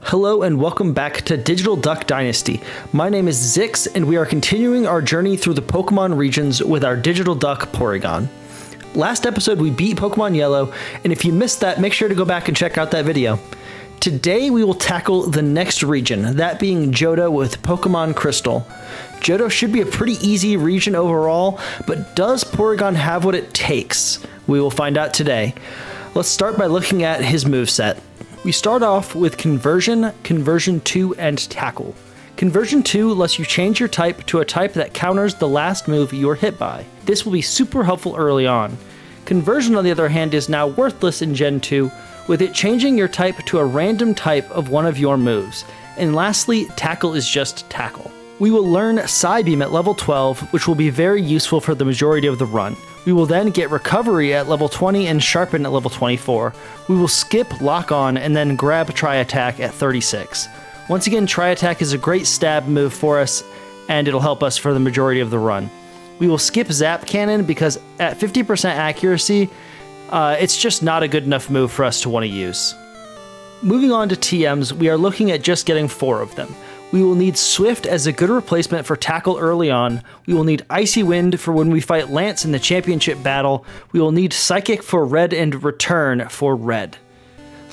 Hello and welcome back to Digital Duck Dynasty. My name is Szykz and we are continuing our journey through the Pokemon regions with our digital duck Porygon. Last episode we beat Pokemon Yellow, and if you missed that, make sure to go back and check out that video. Today we will tackle the next region, that being Johto with Pokemon Crystal. Johto should be a pretty easy region overall, but does Porygon have what it takes? We will find out today. Let's start by looking at his moveset. We start off with Conversion, Conversion 2, and Tackle. Conversion 2 lets you change your type to a type that counters the last move you are hit by. This will be super helpful early on. Conversion, on the other hand, is now worthless in Gen 2, with it changing your type to a random type of one of your moves. And lastly, Tackle is just Tackle. We will learn Psybeam at level 12, which will be very useful for the majority of the run. We will then get Recovery at level 20 and Sharpen at level 24. We will skip Lock On and then grab Tri Attack at 36. Once again, Tri Attack is a great stab move for us, and it'll help us for the majority of the run. We will skip Zap Cannon because at 50% accuracy, it's just not a good enough move for us to want to use. Moving on to TMs, we are looking at just getting 4 of them. We will need Swift as a good replacement for Tackle early on. We will need Icy Wind for when we fight Lance in the championship battle. We will need Psychic for Red and Return for Red.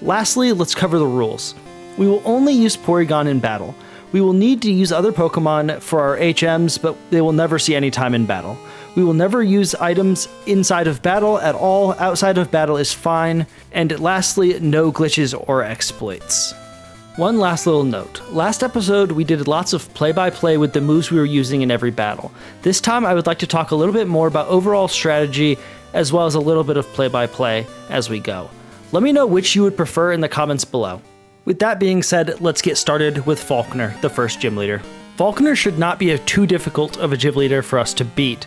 Lastly, let's cover the rules. We will only use Porygon in battle. We will need to use other Pokemon for our HMs, but they will never see any time in battle. We will never use items inside of battle at all. Outside of battle is fine. And lastly, no glitches or exploits. One last little note. Last episode, we did lots of play-by-play with the moves we were using in every battle. This time, I would like to talk a little bit more about overall strategy, as well as a little bit of play-by-play as we go. Let me know which you would prefer in the comments below. With that being said, let's get started with Falkner, the first gym leader. Falkner should not be too difficult of a gym leader for us to beat.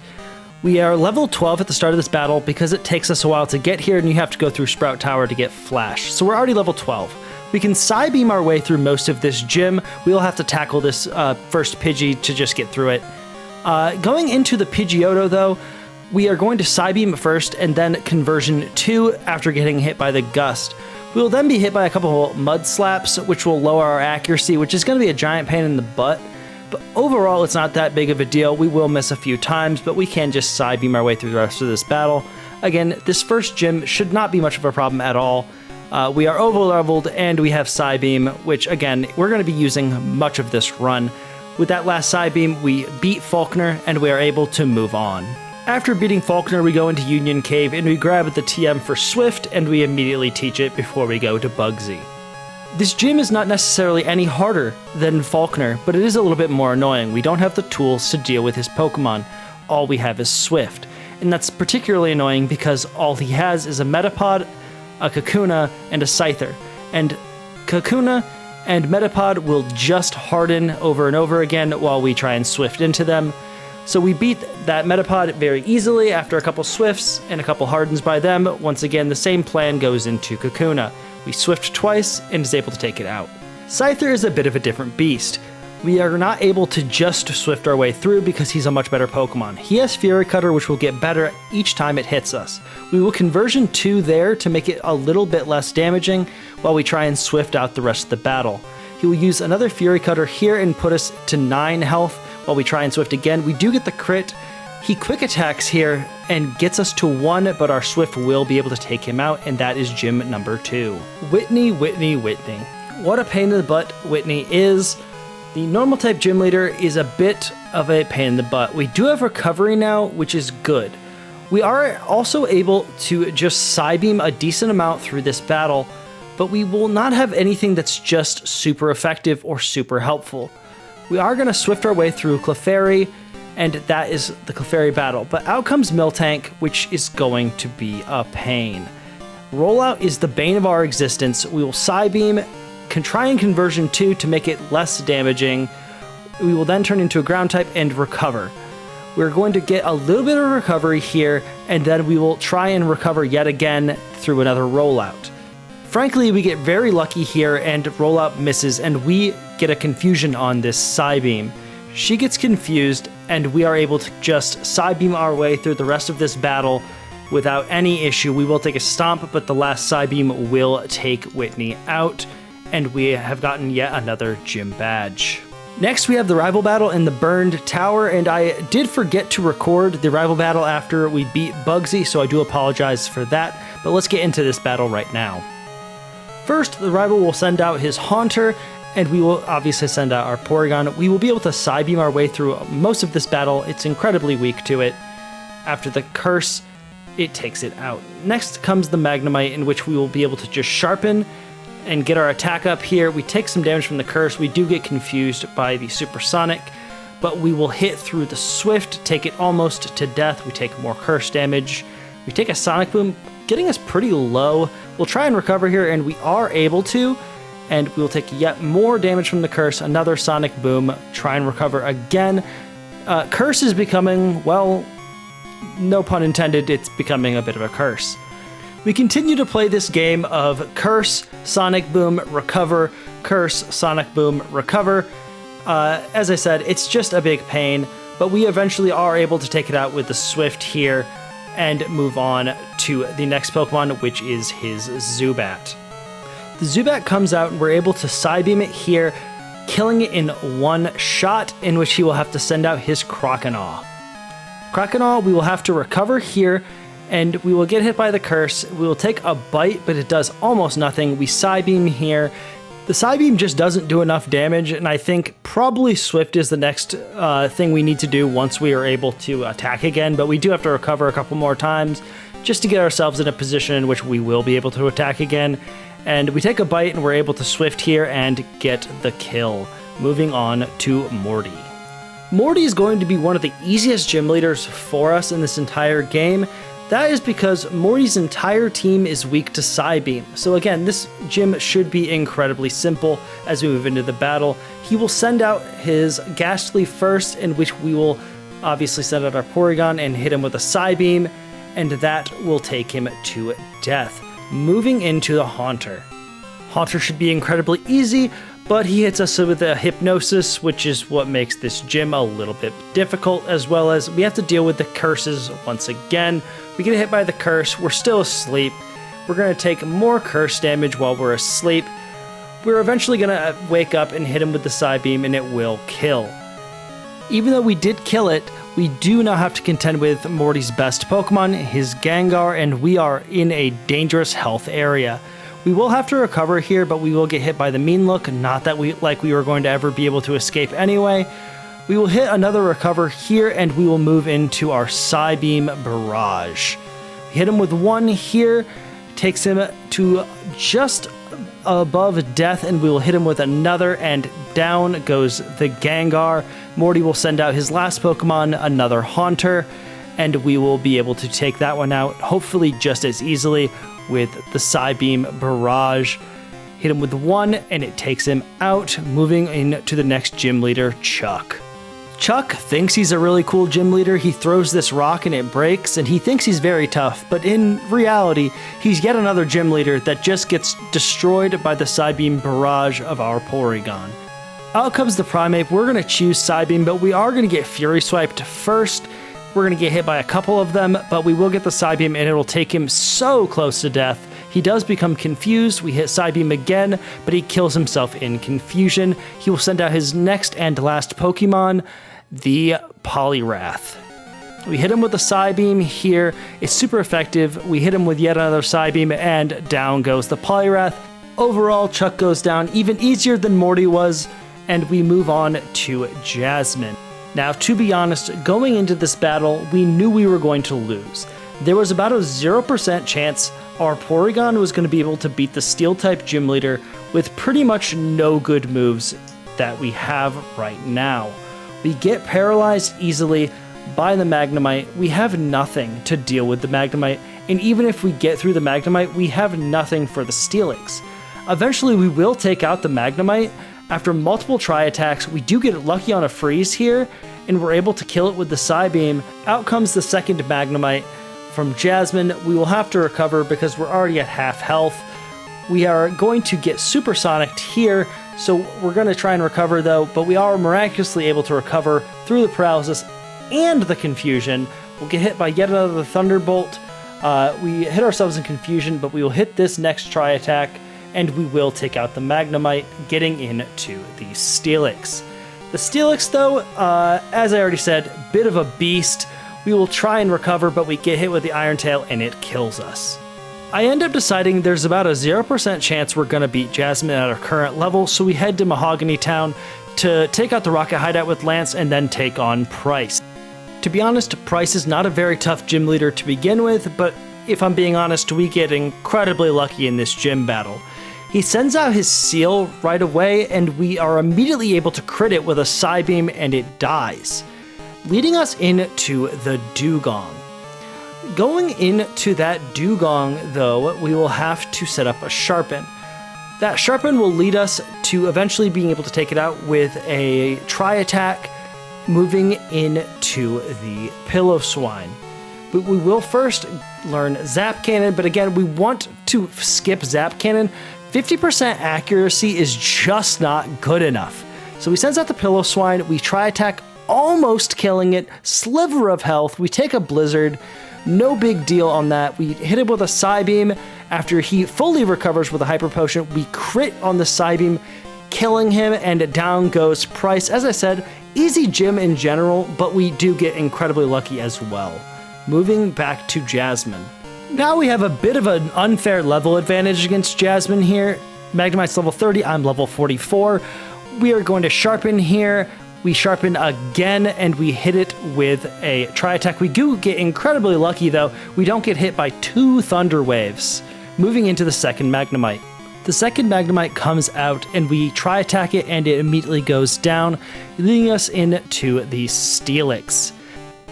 We are level 12 at the start of this battle because it takes us a while to get here and you have to go through Sprout Tower to get Flash, so we're already level 12. We can Psybeam our way through most of this gym. We'll have to tackle this first Pidgey to just get through it. Going into the Pidgeotto though, we are going to Psybeam first and then Conversion 2 after getting hit by the Gust. We will then be hit by a couple Mud Slaps, which will lower our accuracy, which is going to be a giant pain in the butt. But overall, it's not that big of a deal. We will miss a few times, but we can just Psybeam our way through the rest of this battle. Again, this first gym should not be much of a problem at all. We are over-leveled, and we have Psybeam, which, again, we're going to be using much of this run. With that last Psybeam, we beat Falkner, and we are able to move on. After beating Falkner, we go into Union Cave, and we grab the TM for Swift, and we immediately teach it before we go to Bugsy. This gym is not necessarily any harder than Falkner, but it is a little bit more annoying. We don't have the tools to deal with his Pokemon. All we have is Swift, and that's particularly annoying because all he has is a Metapod, a Kakuna, and a Scyther. And Kakuna and Metapod will just harden over and over again while we try and Swift into them. So we beat that Metapod very easily after a couple Swifts and a couple hardens by them. Once again, the same plan goes into Kakuna. We Swift twice and is able to take it out. Scyther is a bit of a different beast. We are not able to just Swift our way through because he's a much better Pokemon. He has Fury Cutter, which will get better each time it hits us. We will Conversion 2 there to make it a little bit less damaging while we try and Swift out the rest of the battle. He will use another Fury Cutter here and put us to 9 health while we try and Swift again. We do get the crit. He Quick Attacks here and gets us to 1, but our Swift will be able to take him out, and that is gym number 2. Whitney. What a pain in the butt Whitney is. The normal type gym leader is a bit of a pain in the butt. We do have Recovery now, which is good. We are also able to just Psybeam a decent amount through this battle, but we will not have anything that's just super effective or super helpful. We are going to Swift our way through Clefairy, and that is the Clefairy battle. But out comes Miltank, which is going to be a pain. Rollout is the bane of our existence. We will Psybeam, can try and Conversion 2 to make it less damaging. We will then turn into a ground type and recover. We're going to get a little bit of recovery here, and then we will try and recover yet again through another rollout. Frankly, we get very lucky here and rollout misses, and we get a confusion on this Psybeam. She gets confused, and we are able to just Psybeam our way through the rest of this battle without any issue. We will take a Stomp, but the last Psybeam will take Whitney out. and we have gotten yet another gym badge. Next, we have the rival battle in the burned tower, and I did forget to record the rival battle after we beat Bugsy, so I do apologize for that, but let's get into this battle right now. First, the rival will send out his Haunter, and we will obviously send out our Porygon. We will be able to Psybeam our way through most of this battle. It's incredibly weak to it. After the Curse, it takes it out. Next comes the Magnemite, in which we will be able to just Sharpen and get our attack up here. We take some damage from the Curse. We do get confused by the Supersonic, but we will hit through the Swift, take it almost to death. We take more Curse damage. We take a Sonic Boom, getting us pretty low. We'll try and recover here, and we are able to, and we will take yet more damage from the Curse. Another Sonic Boom, try and recover again. Curse is becoming, well, no pun intended, it's becoming a bit of a curse. We continue to play this game of Curse, Sonic Boom, Recover, Curse, Sonic Boom, Recover. As I said, it's just a big pain, but we eventually are able to take it out with the Swift here and move on to the next Pokemon, which is his Zubat. The Zubat comes out and we're able to Psybeam it here, killing it in one shot, in which he will have to send out his Croconaw. Croconaw, we will have to recover here, and we will get hit by the Curse. We will take a bite, but it does almost nothing. We Psybeam here. The Psybeam just doesn't do enough damage, and I think probably Swift is the next thing we need to do once we are able to attack again, but we do have to recover a couple more times just to get ourselves in a position in which we will be able to attack again. And we take a bite, and we're able to Swift here and get the kill. Moving on to Morty. Morty is going to be one of the easiest gym leaders for us in this entire game. That is because Morty's entire team is weak to Psybeam. So again, this gym should be incredibly simple as we move into the battle. He will send out his Ghastly first, in which we will obviously send out our Porygon and hit him with a Psybeam, and that will take him to death. Moving into the Haunter. Haunter should be incredibly easy, but he hits us with a Hypnosis, which is what makes this gym a little bit difficult, as well as we have to deal with the Curses once again. We get hit by the Curse, we're still asleep. We're going to take more Curse damage while we're asleep. We're eventually going to wake up and hit him with the Psybeam, and it will kill. Even though we did kill it, we do now have to contend with Morty's best Pokemon, his Gengar, and we are in a dangerous health area. We will have to recover here, but we will get hit by the Mean Look, not that we were going to ever be able to escape anyway. We will hit another recover here, and we will move into our Psybeam Barrage. We hit him with one here, takes him to just above death, and we will hit him with another, and down goes the Gengar. Morty will send out his last Pokemon, another Haunter, and we will be able to take that one out, hopefully just as easily, with the Psybeam Barrage. Hit him with one, and it takes him out. Moving into the next gym leader, Chuck. Chuck thinks he's a really cool gym leader. He throws this rock and it breaks, and he thinks he's very tough, but in reality, he's yet another gym leader that just gets destroyed by the Psybeam Barrage of our Porygon. Out comes the Primeape. We're going to choose Psybeam, but we are going to get Fury Swiped first. We're going to get hit by a couple of them, but we will get the Psybeam, and it'll take him so close to death. He does become confused. We hit Psybeam again, but he kills himself in confusion. He will send out his next and last Pokemon, the Poliwrath. We hit him with the Psybeam here. It's super effective. We hit him with yet another Psybeam, and down goes the Poliwrath. Overall, Chuck goes down even easier than Morty was, and we move on to Jasmine. Now, to be honest, going into this battle, we knew we were going to lose. There was about a 0% chance our Porygon was going to be able to beat the Steel-type gym leader with pretty much no good moves that we have right now. We get paralyzed easily by the Magnemite. We have nothing to deal with the Magnemite, and even if we get through the Magnemite, we have nothing for the Steelix. Eventually, we will take out the Magnemite. After multiple Tri-Attacks, we do get lucky on a freeze here, and we're able to kill it with the Psybeam. Out comes the second Magnemite from Jasmine. We will have to recover because we're already at half health. We are going to get Supersonic here, so we're going to try and recover though, but we are miraculously able to recover through the paralysis and the confusion. We'll get hit by yet another Thunderbolt. We hit ourselves in confusion, but we will hit this next Tri-Attack, and we will take out the Magnemite, getting into the Steelix. The Steelix, though, as I already said, bit of a beast. We will try and recover, but we get hit with the Iron Tail and it kills us. I end up deciding there's about a 0% chance we're going to beat Jasmine at our current level, so we head to Mahogany Town to take out the Rocket Hideout with Lance and then take on Price. To be honest, Price is not a very tough gym leader to begin with, but if I'm being honest, we get incredibly lucky in this gym battle. He sends out his Seal right away, and we are immediately able to crit it with a Psybeam, and it dies, leading us into the Dugong. Going into that Dugong, though, we will have to set up a Sharpen. That Sharpen will lead us to eventually being able to take it out with a Tri-Attack, moving into the Pillow-Swine. But we will first learn Zap Cannon, but again, we want to skip Zap Cannon. 50% accuracy is just not good enough. So he sends out the Pillow-Swine, we Tri-Attack, almost killing it, sliver of health, we take a Blizzard, no big deal on that. We hit him with a Psybeam. After he fully recovers with a Hyper Potion, we crit on the Psybeam, killing him, and down goes Price. As I said, easy gym in general, but we do get incredibly lucky as well. Moving back to Jasmine. Now we have a bit of an unfair level advantage against Jasmine here. Magnemite's level 30, I'm level 44. We are going to Sharpen here. We Sharpen again, and we hit it with a Tri-Attack. We do get incredibly lucky, though. We don't get hit by 2 Thunder Waves. Moving into the second Magnemite. The second Magnemite comes out, and we Tri-Attack it, and it immediately goes down, leading us into the Steelix.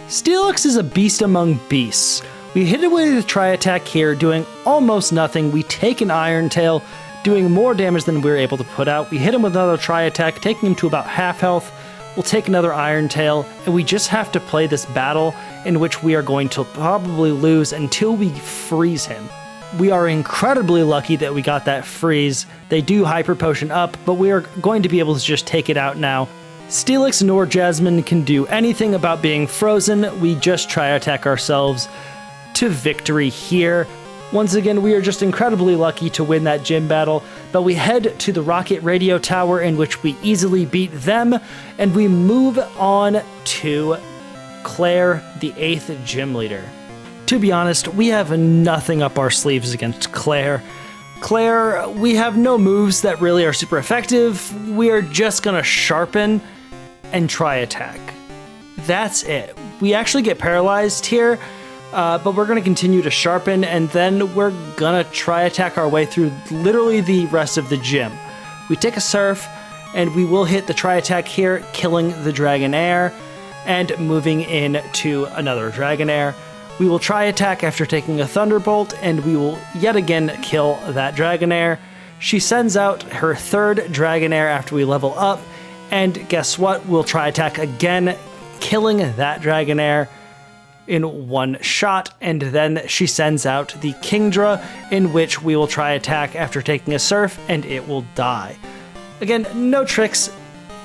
Steelix is a beast among beasts. We hit it with a Tri-Attack here, doing almost nothing. We take an Iron Tail, doing more damage than we were able to put out. We hit him with another Tri-Attack, taking him to about half health. We'll take another Iron Tail, and we just have to play this battle in which we are going to probably lose until we freeze him. We are incredibly lucky that we got that freeze. They do Hyper Potion up, but we are going to be able to just take it out now. Steelix nor Jasmine can do anything about being frozen. We just Tri-Attack ourselves to victory here. Once again, we are just incredibly lucky to win that gym battle, but we head to the Rocket Radio Tower in which we easily beat them, and we move on to Claire, the 8th gym leader. To be honest, we have nothing up our sleeves against Claire. Claire, we have no moves that really are super effective. We are just gonna Sharpen and Tri-Attack. That's it. We actually get paralyzed here, but we're going to continue to Sharpen, and then we're going to Tri-Attack our way through literally the rest of the gym. We take a Surf, and we will hit the Tri-Attack here, killing the Dragonair, and moving into another Dragonair. We will Tri-Attack after taking a Thunderbolt, and we will yet again kill that Dragonair. She sends out her 3rd Dragonair after we level up, and guess what? We'll Tri-Attack again, killing that Dragonair in one shot, and then she sends out the Kingdra, in which we will Tri-Attack after taking a Surf, and it will die. Again, no tricks,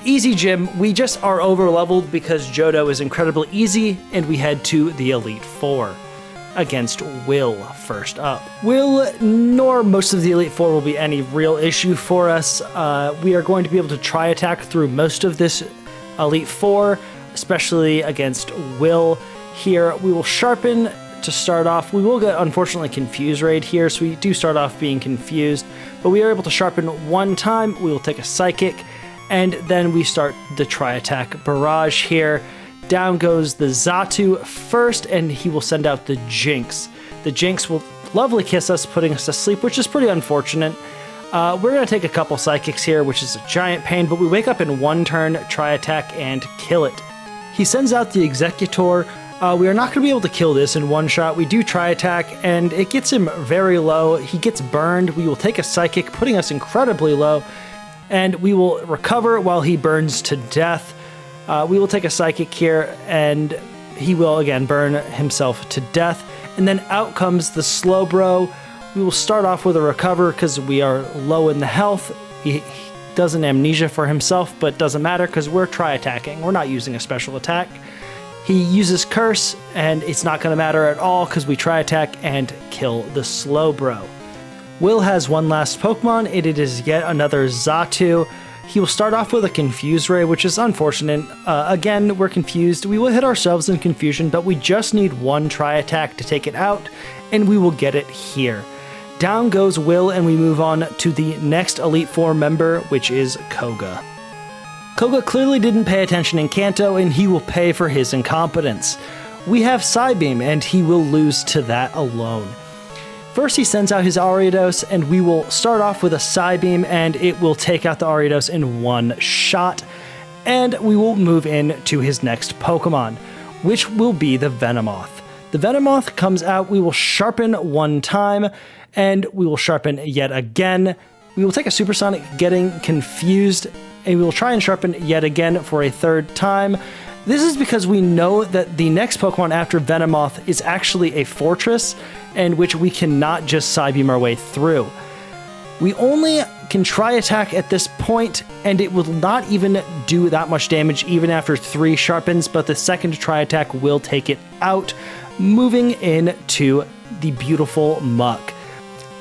easy gym. We just are over-leveled because Johto is incredibly easy, and we head to the Elite Four against Will first up. Will, nor most of the Elite Four will be any real issue for us. We are going to be able to Tri-Attack through most of this Elite Four, especially against Will. Here, we will Sharpen to start off. We will get, unfortunately, Confuse Raid here, so we do start off being confused, but we are able to Sharpen one time. We will take a Psychic, and then we start the Tri-Attack Barrage here. Down goes the Xatu first, and he will send out the Jinx. The Jinx will lovely kiss us, putting us to sleep, which is pretty unfortunate. We're going to take a couple Psychics here, which is a giant pain, but we wake up in one turn, Tri-Attack, and kill it. He sends out the Executor. We are not going to be able to kill this in one shot. We do Tri-Attack, and it gets him very low. He gets burned. We will take a Psychic, putting us incredibly low, and we will recover while he burns to death. We will take a Psychic here, and he will again burn himself to death. And then out comes the Slowbro. We will start off with a Recover because we are low in the health. He does an Amnesia for himself, but doesn't matter because we're Tri-Attacking. We're not using a special attack. He uses Curse, and it's not going to matter at all because we Tri-Attack and kill the Slowbro. Will has one last Pokemon, and it is yet another Xatu. He will start off with a Confuse Ray, which is unfortunate. Again, we're confused. We will hit ourselves in confusion, but we just need one Tri-Attack to take it out, and we will get it here. Down goes Will, and we move on to the next Elite Four member, which is Koga. Koga clearly didn't pay attention in Kanto, and he will pay for his incompetence. We have Psybeam, and he will lose to that alone. First, he sends out his Ariados, and we will start off with a Psybeam, and it will take out the Ariados in one shot. And we will move in to his next Pokemon, which will be the Venomoth. The Venomoth comes out, we will sharpen one time, and we will sharpen yet again. We will take a Supersonic, getting confused, and we will try and sharpen yet again for a third time. This is because we know that the next Pokemon after Venomoth is actually a Fortress, and which we cannot just Psybeam our way through. We only can Tri-Attack at this point, and it will not even do that much damage even after 3 sharpens, but the second Tri-Attack will take it out, moving into the beautiful Muck.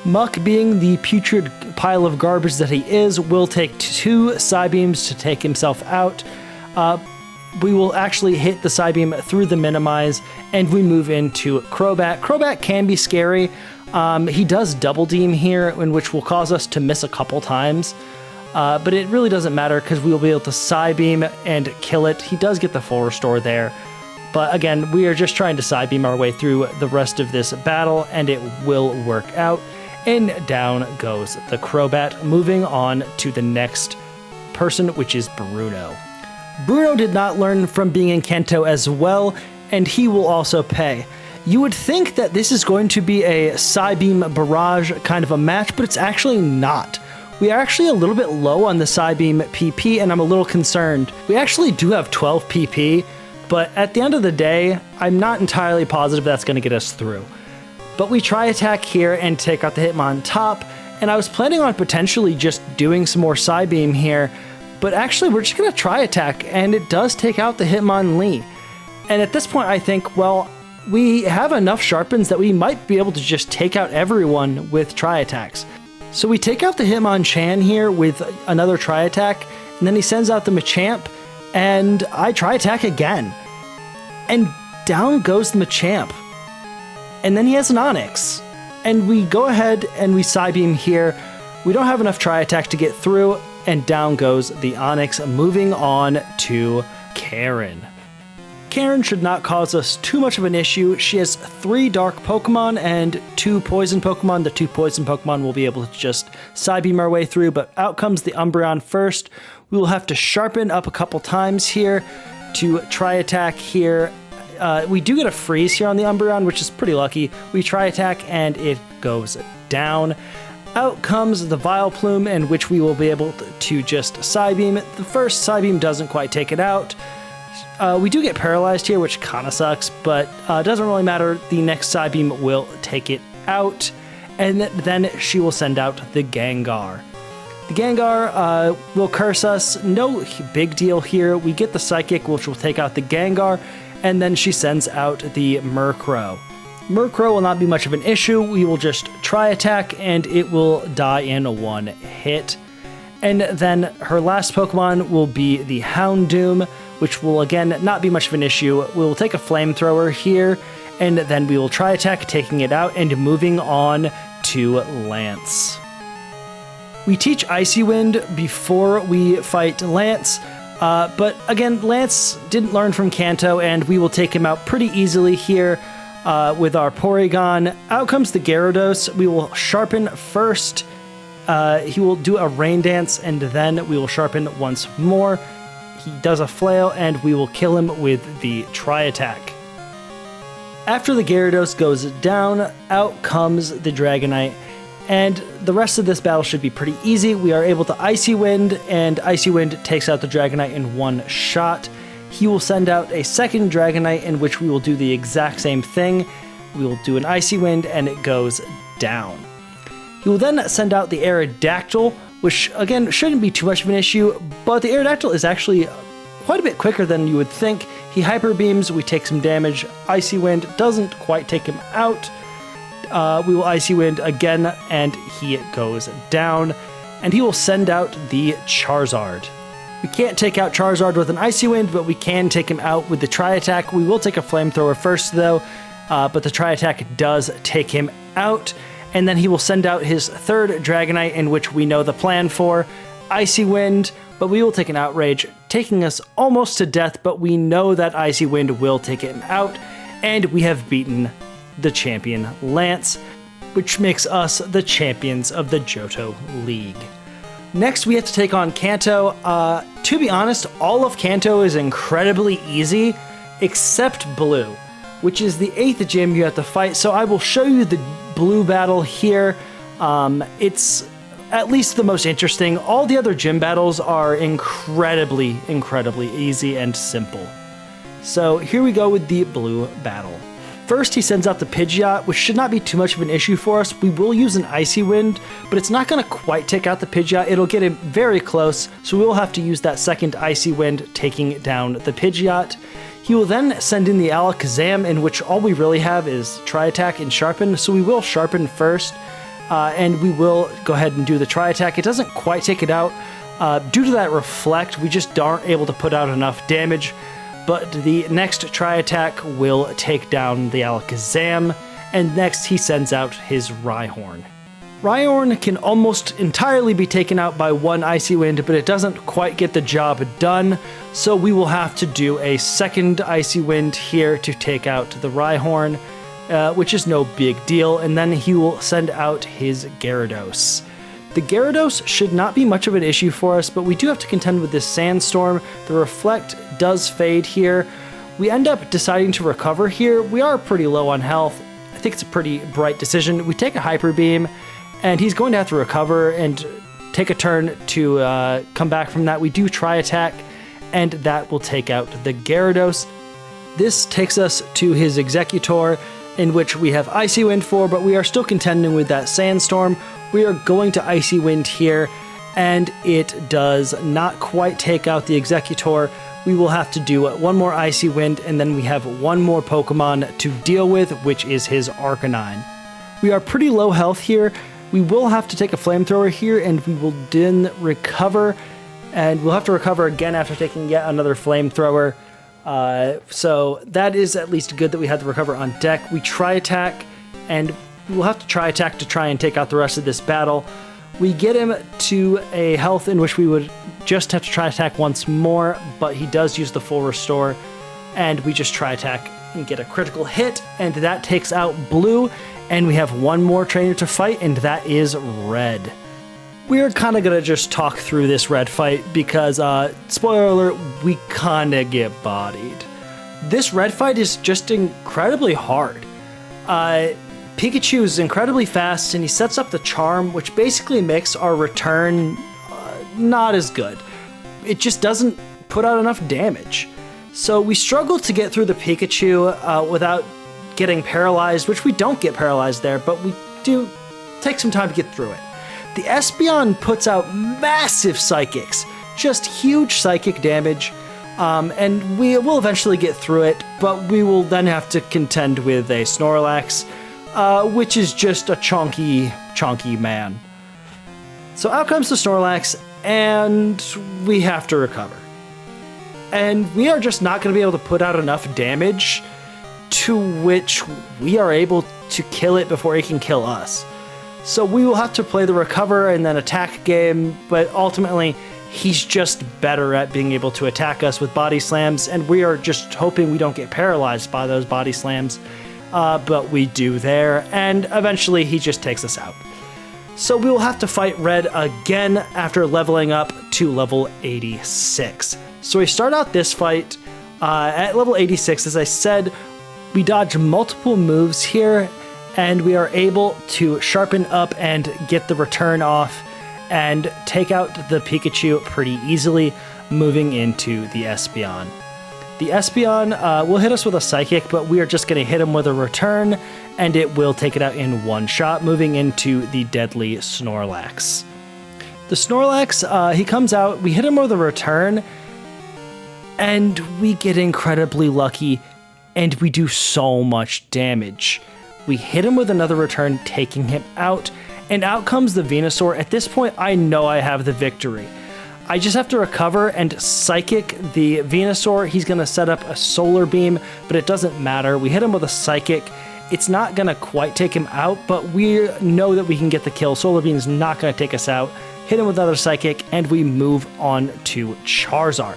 Muck, being the putrid pile of garbage that he is, will take 2 Psybeams to take himself out. We will actually hit the Psybeam through the Minimize, and we move into Crobat. Crobat can be scary. He does Double Deem here, in which will cause us to miss a couple times. But it really doesn't matter because we will be able to Psybeam and kill it. He does get the full restore there. But again, we are just trying to Psybeam our way through the rest of this battle, and it will work out. And down goes the Crobat, moving on to the next person, which is Bruno. Bruno did not learn from being in Kanto as well, and he will also pay. You would think that this is going to be a Psybeam Barrage kind of a match, but it's actually not. We are actually a little bit low on the Psybeam PP, and I'm a little concerned. We actually do have 12 PP, but at the end of the day, I'm not entirely positive that's going to get us through. But we Tri-Attack here and take out the Hitmontop, and I was planning on potentially just doing some more Psybeam here, but actually we're just going to Tri-Attack, and it does take out the Hitmonlee. And at this point I think, well, we have enough Sharpens that we might be able to just take out everyone with Tri-Attacks. So we take out the Hitmonchan here with another Tri-Attack, and then he sends out the Machamp, and I Tri-Attack again. And down goes the Machamp. And then he has an Onix. And we go ahead and we Psybeam here. We don't have enough Tri-Attack to get through, and down goes the Onix, moving on to Karen. Karen should not cause us too much of an issue. She has 3 Dark Pokemon and 2 Poison Pokemon. The 2 Poison Pokemon will be able to just Psybeam our way through, but out comes the Umbreon first. We will have to sharpen up a couple times here to Tri-Attack here. We do get a freeze here on the Umbreon, which is pretty lucky. We Tri-Attack and it goes down. Out comes the Vileplume, in which we will be able to just Psybeam. The first Psybeam doesn't quite take it out. We do get paralyzed here, which kind of sucks, but doesn't really matter. The next Psybeam will take it out, and then she will send out the Gengar. The Gengar will curse us. No big deal here. We get the Psychic, which will take out the Gengar, and then she sends out the Murkrow. Murkrow will not be much of an issue. We will just Tri-Attack, and it will die in one hit. And then her last Pokemon will be the Houndoom, which will again not be much of an issue. We will take a Flamethrower here, and then we will Tri-Attack, taking it out and moving on to Lance. We teach Icy Wind before we fight Lance, but again, Lance didn't learn from Kanto, and we will take him out pretty easily here with our Porygon. Out comes the Gyarados. We will sharpen first. He will do a Rain Dance, and then we will sharpen once more. He does a Flail, and we will kill him with the Tri-Attack. After the Gyarados goes down, out comes the Dragonite, and the rest of this battle should be pretty easy. We are able to Icy Wind, and Icy Wind takes out the Dragonite in one shot. He will send out a second Dragonite, in which we will do the exact same thing. We will do an Icy Wind, and it goes down. He will then send out the Aerodactyl, which again shouldn't be too much of an issue, but the Aerodactyl is actually quite a bit quicker than you would think. He Hyper Beams, we take some damage. Icy Wind doesn't quite take him out. we will Icy Wind again, and he goes down. And he will send out the Charizard. We can't take out Charizard with an Icy Wind, but we can take him out with the Tri-Attack. We will take a Flamethrower first, though, but the Tri-Attack does take him out. And then he will send out his third Dragonite, in which we know the plan for. Icy Wind, but we will take an Outrage, taking us almost to death, but we know that Icy Wind will take him out. And we have beaten the champion Lance, which makes us the champions of the Johto League. Next, we have to take on Kanto. To be honest, all of Kanto is incredibly easy, except Blue, which is the 8th gym you have to fight. So I will show you the Blue battle here. It's at least the most interesting. All the other gym battles are incredibly easy and simple. So here we go with the Blue battle. First, he sends out the Pidgeot, which should not be too much of an issue for us. We will use an Icy Wind, but it's not going to quite take out the Pidgeot. It'll get him very close, so we will have to use that second Icy Wind, taking down the Pidgeot. He will then send in the Alakazam, in which all we really have is Tri-Attack and Sharpen, so we will Sharpen first, and we will go ahead and do the Tri-Attack. It doesn't quite take it out. Due to that Reflect, we just aren't able to put out enough damage. But the next Tri-Attack will take down the Alakazam, and next he sends out his Rhyhorn. Rhyhorn can almost entirely be taken out by one Icy Wind, but it doesn't quite get the job done, so we will have to do a second Icy Wind here to take out the Rhyhorn, which is no big deal, and then he will send out his Gyarados. The Gyarados should not be much of an issue for us, but we do have to contend with this Sandstorm. The Reflect does fade here. We end up deciding to recover here. We are pretty low on health. I think it's a pretty bright decision. We take a Hyper Beam, and he's going to have to recover and take a turn to come back from that. We do Tri-Attack, and that will take out the Gyarados. This takes us to his Executor, in which we have Icy Wind for, but we are still contending with that Sandstorm. We are going to Icy Wind here, and it does not quite take out the Executor. We will have to do one more Icy Wind, and then we have one more Pokemon to deal with, which is his Arcanine. We are pretty low health here. We will have to take a Flamethrower here, and we will then recover, and we'll have to recover again after taking yet another Flamethrower. So that is at least good that we had to recover on deck. We Tri-Attack, and we'll have to Tri-Attack to try and take out the rest of this battle. We get him to a health in which we would just have to Tri-Attack once more, but he does use the full restore, and we just Tri-Attack and get a critical hit, and that takes out Blue, and we have one more trainer to fight, and that is Red. We're kind of going to just talk through this Red fight because, spoiler alert, we kind of get bodied. This Red fight is just incredibly hard. Pikachu is incredibly fast, and he sets up the Charm, which basically makes our return not as good. It just doesn't put out enough damage. So we struggle to get through the Pikachu without getting paralyzed, which we don't get paralyzed there, but we do take some time to get through it. The Espeon puts out massive Psychics, just huge Psychic damage, and we will eventually get through it, but we will then have to contend with a Snorlax, which is just a chonky man. So out comes the Snorlax, and we have to recover. And we are just not going to be able to put out enough damage to which we are able to kill it before it can kill us. So we will have to play the recover and then attack game, but ultimately he's just better at being able to attack us with body slams, and we are just hoping we don't get paralyzed by those body slams, but we do there, and eventually he just takes us out. So we will have to fight Red again after leveling up to level 86. So we start out this fight at level 86. As I said, we dodge multiple moves here, and we are able to sharpen up and get the return off and take out the Pikachu pretty easily, moving into the Espeon. The Espeon will hit us with a Psychic, but we are just going to hit him with a return, and it will take it out in one shot, moving into the deadly Snorlax. The Snorlax, he comes out, we hit him with a return, and we get incredibly lucky, and we do so much damage. We hit him with another return, taking him out, and out comes the Venusaur. At this point, I know I have the victory. I just have to recover and Psychic the Venusaur. He's going to set up a Solar Beam, but it doesn't matter. We hit him with a Psychic. It's not going to quite take him out, but we know that we can get the kill. Solar Beam is not going to take us out. Hit him with another Psychic, and we move on to Charizard.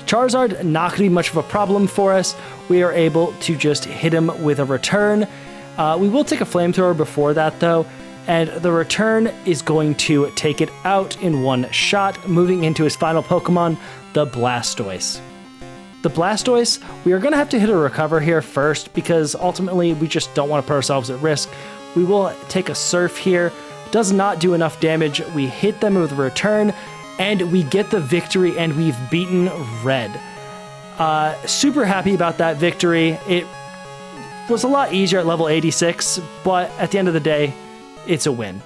Charizard, not going to be much of a problem for us. We are able to just hit him with a return. We will take a Flamethrower before that, though, and the return is going to take it out in one shot, moving into his final Pokemon, the Blastoise. The Blastoise, we are going to have to hit a recover here first because ultimately we just don't want to put ourselves at risk. We will take a Surf here. Does not do enough damage. We hit them with a return and we get the victory and we've beaten Red. Super happy about that victory. It was a lot easier at level 86, but at the end of the day, it's a win.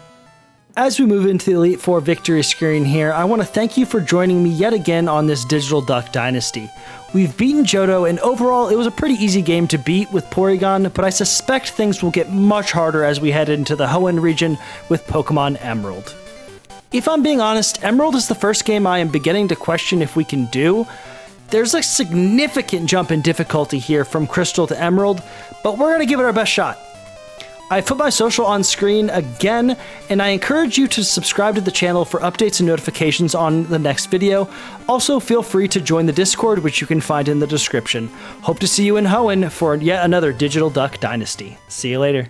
As we move into the Elite Four victory screen here, I want to thank you for joining me yet again on this Digital Duck Dynasty. We've beaten Johto, and overall, it was a pretty easy game to beat with Porygon, but I suspect things will get much harder as we head into the Hoenn region with Pokemon Emerald. If I'm being honest, Emerald is the first game I am beginning to question if we can do. There's a significant jump in difficulty here from Crystal to Emerald, but we're going to give it our best shot. I put my social on screen again, and I encourage you to subscribe to the channel for updates and notifications on the next video. Also, feel free to join the Discord, which you can find in the description. Hope to see you in Hoenn for yet another Digital Duck Dynasty. See you later.